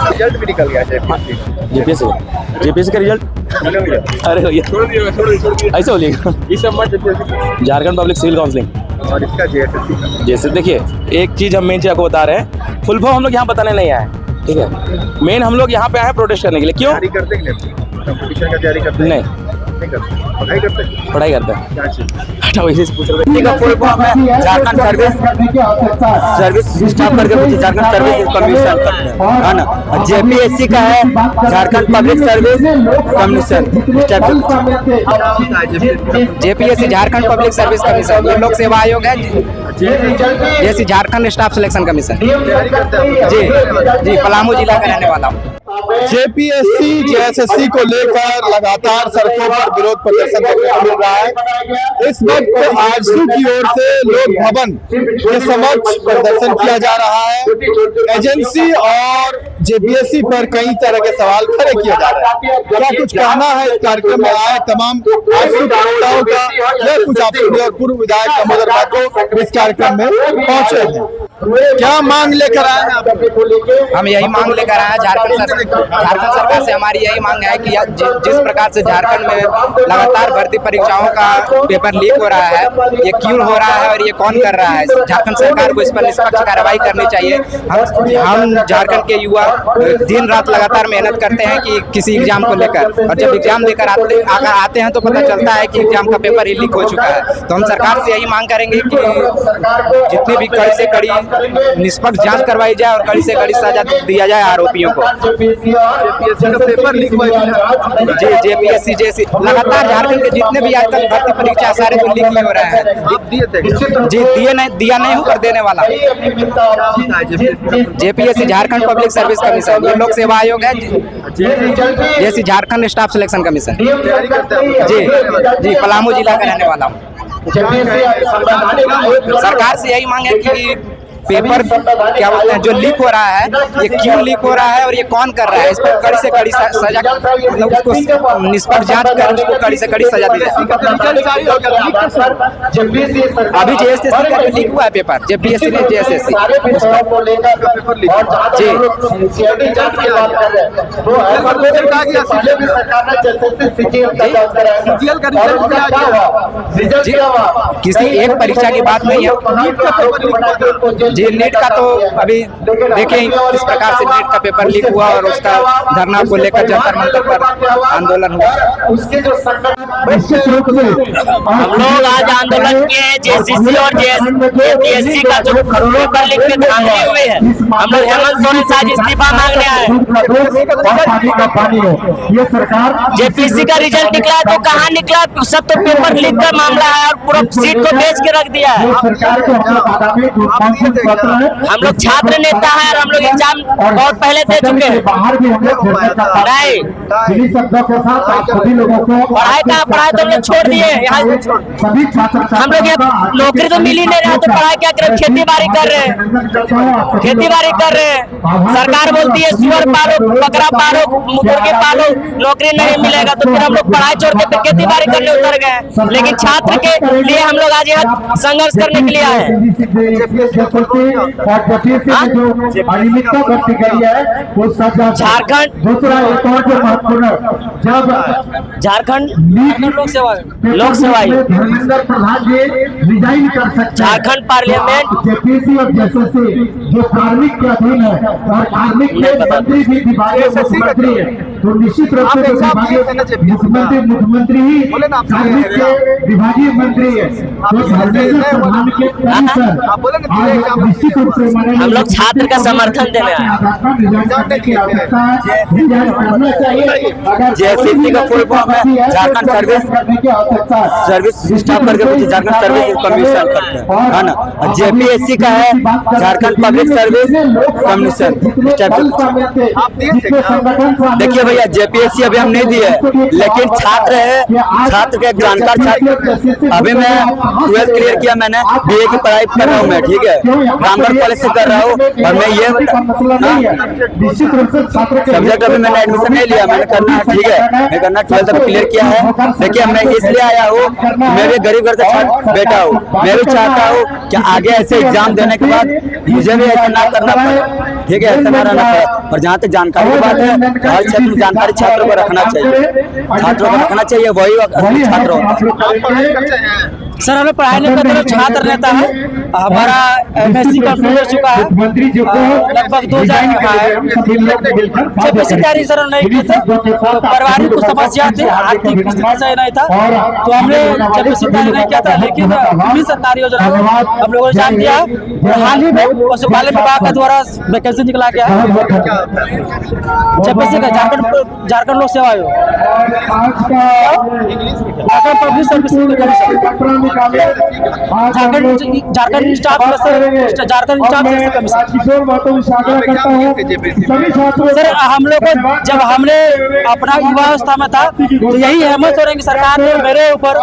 Result भी निकल गया जेपीएससी का रिजल्ट। अरे भैया ऐसे बोलिएगा। झारखंड पब्लिक सिविल काउंसलिंग और इसका जेएसएससी जैसे देखिए, एक चीज़ हम मेन चीज़ आपको बता रहे हैं, फुल फॉर्म हम लोग यहाँ बताने नहीं आए, ठीक है। मेन हम लोग यहाँ पे आए प्रोटेस्ट करने के लिए। क्यों? तैयारी करते हैं कंपटीशन का तैयारी करते हैं? नहीं, पढ़ाई करते हैं। पढ़ाई करते हैं। क्या चीज़? हटाओ, इसी से पूछ रहे थे। फुल फॉर्म है झारखंड सर्विस स्टाफ करके पूछिए, झारखंड सर्विस कमीशन करते हैं, है ना। और जेपीएससी का है Jharkhand public service commission. JPSC Jharkhand public service commission, ये लोक सेवा आयोग है। जैसे झारखंड स्टाफ सिलेक्शन कमीशन। जी, पलामू जिला का रहने वाला हूँ। जेपीएससी जेएसएससी को लेकर लगातार सड़कों पर विरोध प्रदर्शन देखने को मिल रहा है। इस वक्त आजसू की ओर से लोक भवन के समक्ष प्रदर्शन किया जा रहा है। एजेंसी और जेपीएससी पर कई तरह के सवाल खड़े किए जा रहे हैं। क्या कुछ कहना है इस कार्यक्रम में आए तमाम आजसू के नेताओं का, यह कुछ आप सुनिए। और पूर्व विधायक दामोदर महतो इस कार्यक्रम में पहुंचे हैं। क्या मांग लेकर आए हैं आप? हम यही मांग लेकर आए हैं झारखंड सरकार से। हमारी यही मांग है कि जिस प्रकार से झारखंड में लगातार भर्ती परीक्षाओं का पेपर लीक हो रहा है, ये क्यों हो रहा है और ये कौन कर रहा है? झारखंड सरकार को इस पर निष्पक्ष कार्रवाई करनी चाहिए। हम झारखंड के युवा दिन रात लगातार मेहनत करते हैं कि किसी एग्जाम को लेकर, और जब एग्जाम देकर आते हैं तो पता चलता है कि एग्जाम का पेपर ही लीक हो चुका है। तो हम सरकार से यही मांग करेंगे कि जितनी भी कड़ी से कड़ी निष्पक्ष जांच करवाई जाए और कड़ी से कड़ी सजा दिया जाए आरोपियों को। जेपीएससी का पेपर लीक हुआ है। जी, जेपीएससी जैसी लगातार झारखंड के जितने भी आज तक भर्ती परीक्षा सारे तो लीक ही हो रहे हैं। आप दिए थे? जी, दिया नहीं हूँ, पर देने वाला। JPSC Jharkhand public service commission, ये लोक सेवा आयोग है। जैसे झारखंड स्टाफ सिलेक्शन कमीशन। जी, पलामू जिला का रहने वाला हूँ। सरकार से यही मांग है कि पेपर क्या बोलते हैं जो लीक हो रहा है, ये क्यों लीक हो रहा है और ये कौन कर रहा है, इस पर कड़ी से कड़ी सजा, मतलब उसको निष्पक्ष जांच कर उसको कड़ी से कड़ी सजा दी जाए। अभी जेएसएससी का जो लीक हुआ है पेपर, जेपीएससी ने जेएसएससी जी, किसी एक परीक्षा की बात नहीं है। जी, नीट का तो अभी देखें किस प्रकार से नीट का पेपर लीक हुआ और उसका धरना को लेकर जंतर मंतर पर आंदोलन हुआ। हम लोग आज आंदोलन किए जेसीसी और जेपीएससी का जो पेपर लीक में थामे हुए हैं। हम लोग हेमंत सोरेन से आज इस्तीफा मांगने आए। जेपीएससी का रिजल्ट निकला है तो कहाँ निकला? सब तो पेपर लीक का मामला है और पूरा सीट को बेच के रख दिया है। हम लोग छात्र नेता हैं और हम लोग एग्जाम बहुत पहले दे चुके हैं। पढ़ाई पढ़ाई तो हम लोग छोड़ दिए। यहाँ हम लोग नौकरी तो मिल ही नहीं रहा, तो पढ़ाई क्या करें? खेती बाड़ी कर रहे हैं। सरकार बोलती है सुअर पालो, बकरा पालो, मुर्गी पालो, नौकरी नहीं मिलेगा, तो फिर हम लोग पढ़ाई छोड़ के फिर खेती बाड़ी करने उतर गए। लेकिन छात्र के लिए हम लोग आज यहाँ संघर्ष करने के लिए आए हैं। झारखंड लोक सेवा झारखंड पार्लियामेंट जो कार्मिक के अधीन है और कार्मिक के मंत्री भी मुख्यमंत्री है, तो निश्चित रूप से मुख्यमंत्री ही कार्मिक के विभागीय मंत्री है। निश्चित रूप से हम लोग छात्र का समर्थन देने आए। जेएसएससी का फुल फॉर्म है झारखंड सर्विस स्टाफ करके पूछिए, झारखंड सर्विस कमीशन करते हैं, है ना। और जेपीएससी का है झारखंड पब्लिक सर्विस कमीशन। देखिए भैया जेपीएससी अभी हम नहीं दिए, लेकिन छात्र है, छात्र के जानकार छात्र। अभी मैं 12th क्लियर किया, मैंने बीए की पढ़ाई कर रहा हूँ मैं, ठीक है, रामगढ़ कॉलेज से कर रहा हूँ। और मैं ये सब्जेक्ट अभी मैंने एडमिशन नहीं लिया, मैंने करना है, ठीक है, मैं करना 12th अभी क्लियर किया है। देखिए मैं इसलिए आया हूँ, मैं भी गरीब घर से छात्र बेटा हूँ, मैं भी चाहता हूँ कि आगे ऐसे एग्जाम देने के बाद मुझे भी ऐसा ना करना पड़े, ठीक है, ऐसा ना रहना पड़े। और जहाँ तक जानकारी की बात है, हर क्षेत्र में जानकारी छात्रों को रखना चाहिए, छात्रों को रखना चाहिए, वही असली छात्र होता है। सर हमें पढ़ाई नहीं करते, छात्र रहता है। हमारा एमएससी कंप्लीट हो चुका है, लगभग 2000 का है। जेपीएससी तैयारी सर नहीं की थी, पारिवारिक कुछ समस्या थी, आर्थिक स्थिति सही नहीं था, तो हमने जेपीएससी तैयारी नहीं किया था। लेकिन विभिन्न सरकारी योजना हम लोगों ने जान दिया। हाल ही में पशुपालन विभाग के द्वारा वैकेंसी निकला गया है जेपीएससी का, झारखंड लोक सेवा आयोग, Jharkhand public service commission, Jharkhand staff sir. हम लोग को जब हमने अपना युवा अवस्था में था तो यही हेमंत सोरेन की सरकार ने मेरे ऊपर,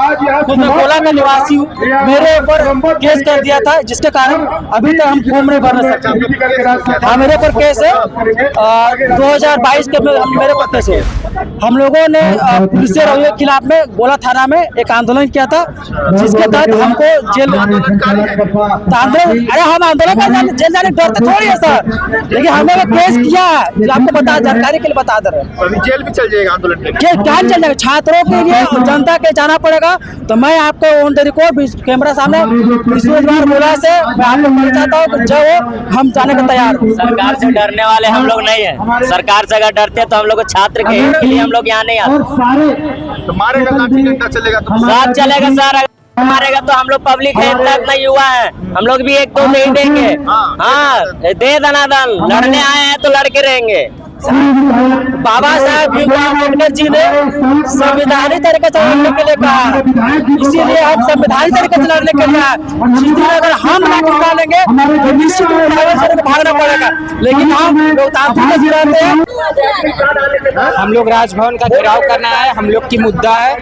खुद मैं कोला का निवासी हूँ, मेरे ऊपर केस कर दिया था, जिसके कारण अभी तक हम फॉर्म नहीं भर सकते। हाँ मेरे ऊपर केस है, 2022 के मेरे ऊपर केस है। हम लोगों ने पुलिस के खिलाफ में गोला थाना में एक आंदोलन किया था, जिसके तहत हमको जेल, अरे हम आंदोलन कर जेल जाने डरते थोड़ी है सर, लेकिन हमें केस किया, आपको बता जानकारी के लिए बता दे रहे हैं। जेल भी चल जाएगा आंदोलन में, क्या चल जाएगा छात्रों के लिए और जनता के जाना पड़ेगा। तो मैं आपको ऑन द रिकॉर्ड कैमरा सामने बोला से मैं आपको बोलना चाहता हूँ कि जो हम जाने को तैयार। सरकार से डरने वाले हम लोग नहीं है, सरकार से अगर डरते तो हम लोग छात्र के हित के लिए हम लोग यहाँ नहीं आते। तो मारेगा लाठी डंडा चलेगा तो साथ चलेगा सर, मारेगा तो हम लोग पब्लिक है, इतना इतना युवा है, हम लोग भी एक तो नहीं देंगे। हाँ दे दनादन, लड़ने आए हैं तो लड़के रहेंगे। बाबा साहब भीमराव अम्बेडकर जी ने संविधानिक तरीके से लड़ने के लिए कहा, इसीलिए हम संविधानिक तरीके से लड़ने के लिए जिस दिन अगर हम लाठी डालेंगे तो निश्चित रूप से भागना पड़ेगा, लेकिन हम लोकतांत्रिक रहते हैं। हम लोग राजभवन का घेराव करना है, हम लोग की मुद्दा है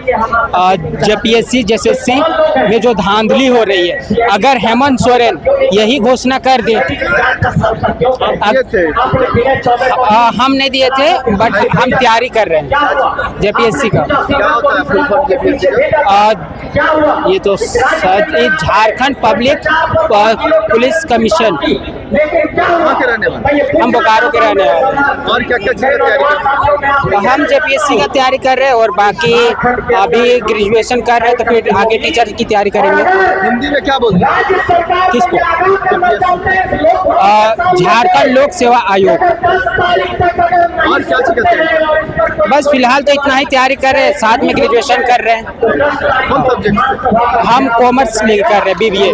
जेपीएससी जेएसएससी में जो धांधली हो रही है। अगर हेमंत सोरेन यही घोषणा कर दे, हम नहीं दिए थे बट हम तैयारी कर रहे हैं जेपीएससी का। ये तो झारखंड पब्लिक पुलिस कमीशन, हम बोकारो के रहने वाले। और क्या क्या चीजें तैयारी कर, हम जेपीएससी का तैयारी कर रहे हैं और बाकी अभी ग्रेजुएशन कर रहे हैं, तो फिर आगे टीचर की तैयारी करेंगे। हिंदी में क्या बोलते हैं किसको? झारखंड लोक सेवा आयोग। और क्या चीजें तैयारी, बस फिलहाल तो इतना ही तैयारी कर रहे हैं, साथ में ग्रेजुएशन कर रहे हैं। कौन सब्जेक्ट? हम कॉमर्स ले कर रहे हैं, बीबीए।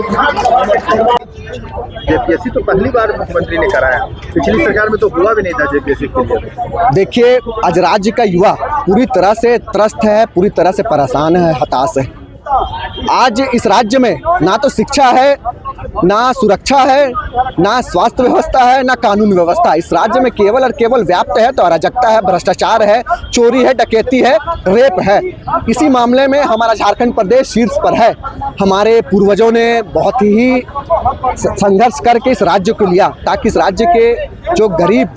जेपीएससी तो पहली बार मुख्यमंत्री ने कराया, पिछली सरकार में तो हुआ भी नहीं था जेपीएससी के लिए। देखिए आज राज्य का युवा पूरी तरह से त्रस्त है, पूरी तरह से परेशान है, हताश है। आज इस राज्य में ना तो शिक्षा है, ना सुरक्षा है, ना स्वास्थ्य व्यवस्था है, ना कानून व्यवस्था। इस राज्य में केवल और केवल व्याप्त है तो अराजकता है, भ्रष्टाचार है, चोरी है, डकैती है, रेप है। इसी मामले में हमारा झारखंड प्रदेश शीर्ष पर है। हमारे पूर्वजों ने बहुत ही संघर्ष करके इस राज्य को लिया ताकि इस राज्य के जो गरीब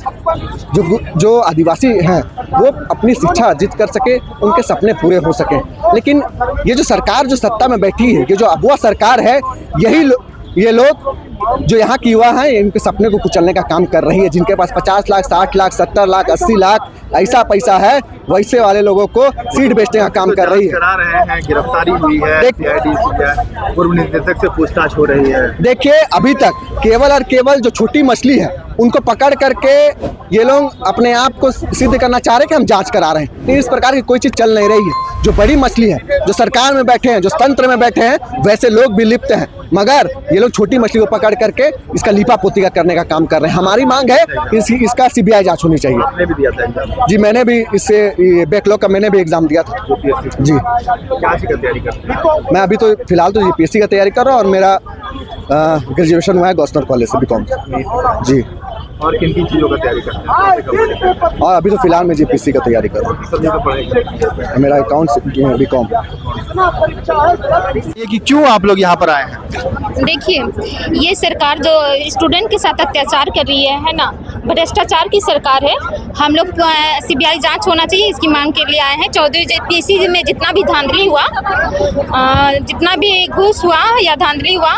जो आदिवासी हैं वो अपनी शिक्षा अर्जित कर सके, उनके सपने पूरे हो सके। लेकिन ये जो सरकार जो सत्ता में बैठी है, ये जो अगुआ सरकार है, ये लोग जो यहाँ के युवा हैं इनके सपने को कुचलने का काम कर रही है। जिनके पास 50 लाख, 60 लाख, 70 लाख, 80 लाख ऐसा पैसा है, वैसे वाले लोगों को सीट बेचने का काम कर रही है। करा रहे हैं, गिरफ्तारी हुई है, पूर्व निदेशक से पूछताछ हो रही है। देखिए अभी तक केवल और केवल जो छोटी मछली है उनको पकड़ करके ये लोग अपने आप को सिद्ध करना चाह रहे हैं कि हम जांच करा रहे हैं। इस प्रकार की कोई चीज़ चल नहीं रही है। जो बड़ी मछली है, जो सरकार में बैठे हैं, जो तंत्र में बैठे हैं, वैसे लोग भी लिप्त हैं, मगर ये लोग छोटी मछली को पकड़ करके इसका लीपा पोती का करने का काम कर रहे हैं। हमारी मांग है इसका सीबीआई जांच होनी चाहिए। आपने भी दिया था एग्जाम? जी मैंने भी इससे बैकलॉग का मैंने भी एग्जाम दिया था जी। क्या चीज का तैयारी कर रहे हैं? मैं अभी तो फिलहाल तो यूपीएससी का तैयारी कर रहा हूँ और मेरा ग्रेजुएशन हुआ है गवर्नमेंट कॉलेज से बीकॉम जी। और किन किन चीज़ों का तैयारी करते हैं? और अभी तो फिलहाल मैं जीपीएससी का तैयारी कर रहा सब्जेक्ट तो पढ़ाई हूँ। मेरा अकाउंट्स बीकॉम। ये कि क्यों आप लोग यहाँ पर आए हैं? देखिए, ये सरकार जो स्टूडेंट के साथ अत्याचार कर रही है ना, भ्रष्टाचार की सरकार है। हम लोग सीबीआई जांच होना चाहिए, इसकी मांग के लिए आए हैं। चौधरी जेपीएससी में जितना भी धांधली हुआ, जितना भी घूस हुआ या धांधली हुआ,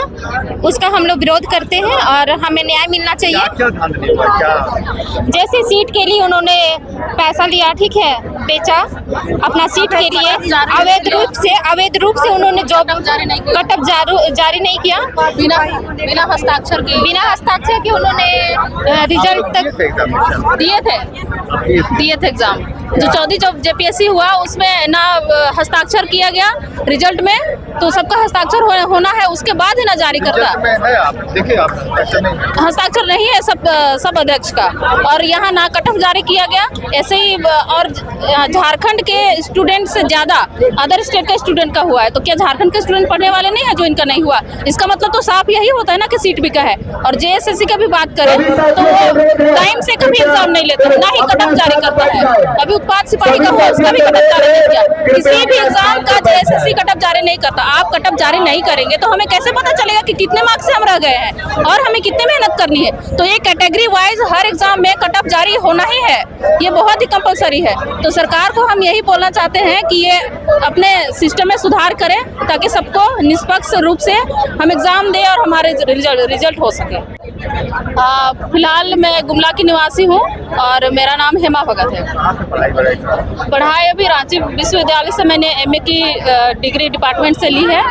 उसका हम लोग विरोध करते हैं और हमें न्याय मिलना चाहिए। क्या धांधली हुआ? क्या? जैसे सीट के लिए उन्होंने पैसा लिया, ठीक है, बेचा अपना सीट के लिए, अवैध रूप से उन्होंने जॉब कटअप जारी नहीं किया, बिना हस्ताक्षर के उन्होंने रिजल्ट तक दिए थे एग्जाम। जो चौधरी जेपीएससी हुआ उसमें ना हस्ताक्षर किया गया रिजल्ट में, तो सबका हस्ताक्षर होना है, उसके बाद ही ना जारी करता। हस्ताक्षर नहीं है सब अध्यक्ष का, और यहाँ ना कटअप जारी किया गया ऐसे ही। और झारखंड के स्टूडेंट से ज़्यादा अदर स्टेट के स्टूडेंट का हुआ है, तो क्या झारखंड के स्टूडेंट पढ़ने वाले नहीं है जो इनका नहीं हुआ? इसका मतलब तो साफ यही होता है ना कि सीट बिका है। और जेएसएससी का भी बात करें तो वो टाइम से कभी एग्जाम नहीं लेता, ना ही कटअप जारी करता है। अभी उत्पाद सिपाही का हुआ, उसका भी कटअप जारी नहीं किया। किसी भी एग्जाम का जेएसएससी कटअप जारी नहीं करता। आप कटअप जारी नहीं करेंगे तो हमें कैसे पता चलेगा कि कितने मार्क्स से हम रह गए हैं और हमें कितने मेहनत करनी है? तो ये कैटेगरी वाइज हर एग्जाम में कटअप जारी होना ही है, ये बहुत ही कंपलसरी है। तो सरकार को हम यही बोलना चाहते हैं कि ये अपने सिस्टम में सुधार करें ताकि सबको निष्पक्ष रूप से हम एग्जाम दें और हमारे रिजल्ट हो सके। फिलहाल मैं गुमला की निवासी हूँ और मेरा नाम हेमा भगत है। पढ़ाई अभी रांची विश्वविद्यालय से मैंने एमए की डिग्री डिपार्टमेंट से ली है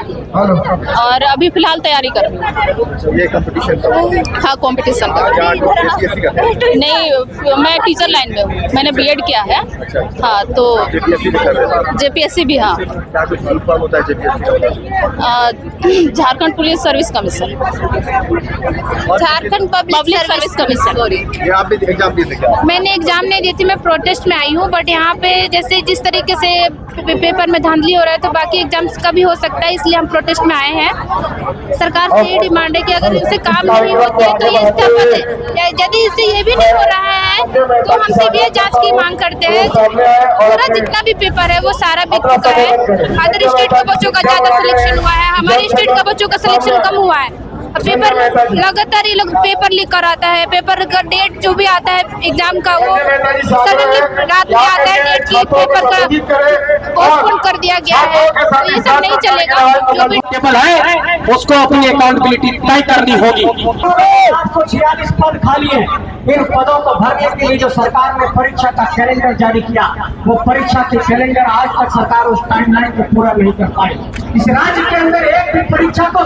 और अभी फिलहाल तैयारी कर रही हूँ। ये कंपटीशन? हाँ, कंपटीशन का। नहीं, मैं टीचर लाइन में हूँ, मैंने बीएड किया है। हाँ, तो जेपीएससी भी। हाँ, Jharkhand police service commission, Jharkhand public service commission. ये आप भी एग्जाम दिए थे क्या? मैंने एग्जाम नहीं दी थी, मैं प्रोटेस्ट में आई हूँ। बट यहाँ पे जैसे जिस तरीके से पेपर में धांधली हो रहा है तो बाकी एग्जाम्स का भी हो सकता है, इसलिए हम प्रोटेस्ट में आए हैं। सरकार से ये डिमांड है कि अगर इससे काम नहीं होती है तो ये इस्तीफा दे। यदि इससे ये भी नहीं हो रहा है तो हम सीबीआई जांच की मांग करते हैं। पूरा जितना भी पेपर है वो सारा बिक चुका है। अदर स्टेट के बच्चों का ज़्यादा सिलेक्शन हुआ है, हमारे स्टेट का बच्चों का सिलेक्शन कम हुआ है। पेपर लगातार ये लोग पेपर लीक कराता है। पेपर का डेट जो भी आता है एग्जाम का वो सडनली रात में आता है डेट की, पेपर का पोस्टपोन कर दिया गया है। तो ये सब नहीं चलेगा। जो भी केवल है उसको अपनी अकाउंटेबिलिटी तय करनी होगी। 846 पद खाली है। इन पदों को भरने के लिए जो सरकार ने परीक्षा का कैलेंडर जारी किया, वो परीक्षा के कैलेंडर आज तक सरकार उस टाइमलाइन को पूरा नहीं कर पाई। इस राज्य के अंदर एक भी परीक्षा को